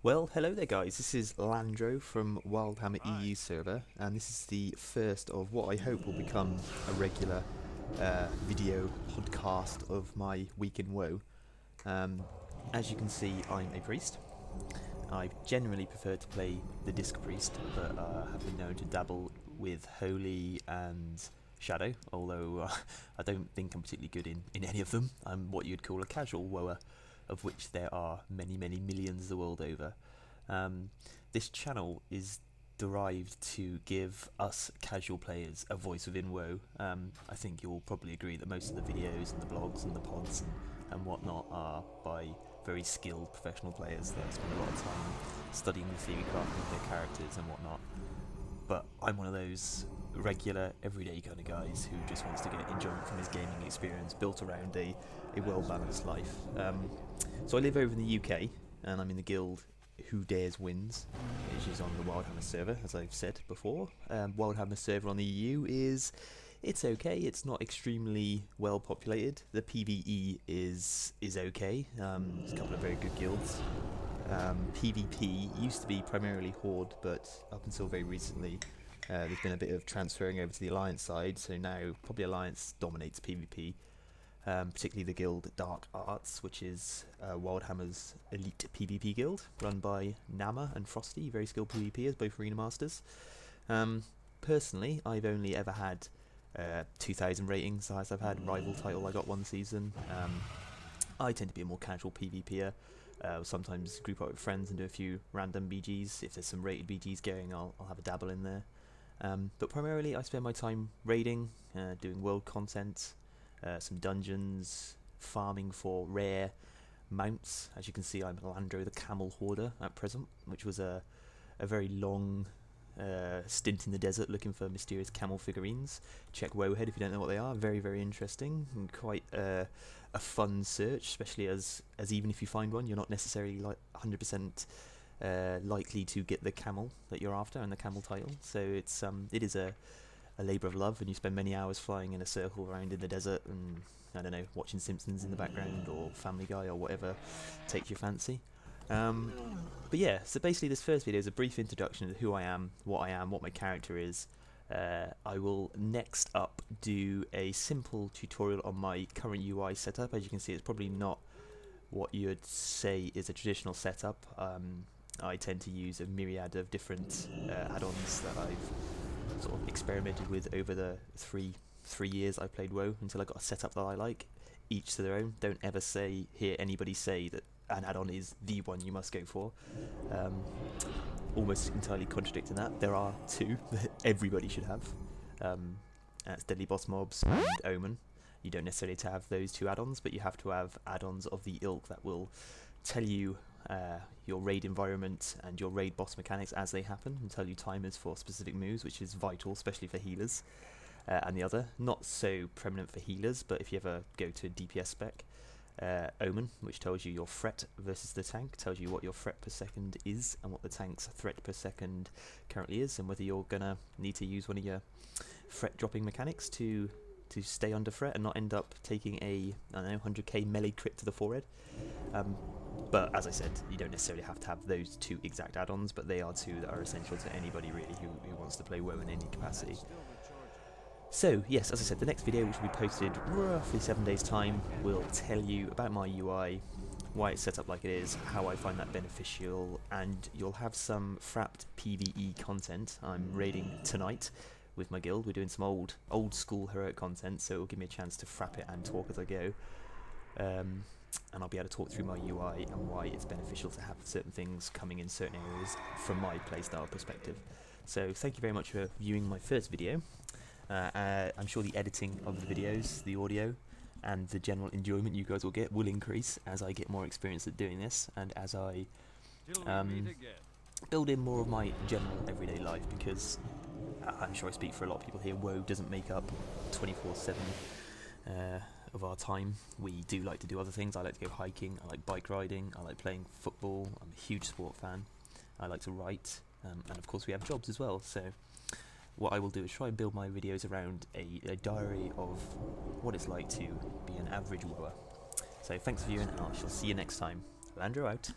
Well, hello there guys, this is Landro from Wildhammer EU server, and this is the first of what I hope will become a regular video podcast of my week in WoW. As you can see, I'm a priest. I generally prefer to play the Disc Priest, but have been known to dabble with Holy and Shadow, although I don't think I'm particularly good in any of them. I'm what you'd call a casual WoWer, of which there are many millions the world over. This channel is derived to give us casual players a voice within WoW. I think you'll probably agree that most of the videos and the blogs and the pods and whatnot are by very skilled professional players that spend a lot of time studying the theory crafting of their characters and whatnot. But I'm one of those regular, everyday kind of guys who just wants to get enjoyment from his gaming experience built around a well-balanced life. So I live over in the UK, and I'm in the guild Who Dares Wins, which is on the Wildhammer server, as I've said before. Wildhammer server on the EU it's okay. It's not extremely well populated. The PvE is okay. There's a couple of very good guilds. PvP used to be primarily Horde, but up until very recently there's been a bit of transferring over to the Alliance side, so now probably Alliance dominates PvP, particularly the guild Dark Arts, which is Wildhammer's elite PvP guild, run by Nama and Frosty, very skilled PvPers, both Arena Masters. Personally, I've only ever had 2,000 ratings, the highest I've had. Rival title I got one season. I tend to be a more casual PvPer. Sometimes group up with friends and do a few random BGs. If there's some rated BGs going, I'll have a dabble in there. But primarily I spend my time raiding, doing world content, some dungeons, farming for rare mounts. As you can see, I'm Landro the Camel Hoarder at present, which was a very long stint in the desert looking for mysterious camel figurines. Check Wowhead if you don't know what they are. Very interesting and quite a fun search, especially as even if you find one, you're not necessarily like 100% likely to get the camel that you're after and the camel title. So it is a labour of love, and you spend many hours flying in a circle around in the desert and, I don't know, watching Simpsons in the background or Family Guy or whatever takes your fancy. But yeah, so basically this first video is a brief introduction to who I am, what my character is. I will next up do a simple tutorial on my current UI setup. As you can see, it's probably not what you'd say is a traditional setup. I tend to use a myriad of different add-ons that I've sort of experimented with over the three years I played WoW until I got a setup that I like, each to their own. Don't ever hear anybody say that an add-on is the one you must go for. Almost entirely contradicting that, there are two that everybody should have. That's Deadly Boss Mobs and Omen. You don't necessarily have to have those two add-ons, but you have to have add-ons of the ilk that will tell you your raid environment and your raid boss mechanics as they happen, and tell you timers for specific moves, which is vital, especially for healers. And the other, not so prominent for healers, but if you ever go to DPS spec, Omen, which tells you your threat versus the tank, tells you what your threat per second is and what the tank's threat per second currently is, and whether you're gonna need to use one of your threat dropping mechanics to stay under threat and not end up taking a, I don't know, 100k melee crit to the forehead. But as I said, you don't necessarily have to have those two exact add-ons, but they are two that are essential to anybody really who wants to play WoW in any capacity. So yes, as I said, the next video, which will be posted roughly 7 days time, will tell you about my UI, why it's set up like it is, how I find that beneficial, and you'll have some frapped PvE content. I'm raiding tonight with my guild. We're doing some old school heroic content, so it'll give me a chance to frap it and talk as I go. And I'll be able to talk through my UI and why it's beneficial to have certain things coming in certain areas from my playstyle perspective. So thank you very much for viewing my first video. I'm sure the editing of the videos, the audio, and the general enjoyment you guys will get will increase as I get more experience at doing this, and as I build in more of my general everyday life, because I'm sure I speak for a lot of people here, WoW doesn't make up 24/7 of our time. We do like to do other things. I like to go hiking, I like bike riding, I like playing football, I'm a huge sport fan, I like to write, and of course we have jobs as well. So what I will do is try and build my videos around a diary of what it's like to be an average WoWer. So thanks for viewing, and I shall see you next time. Landro out.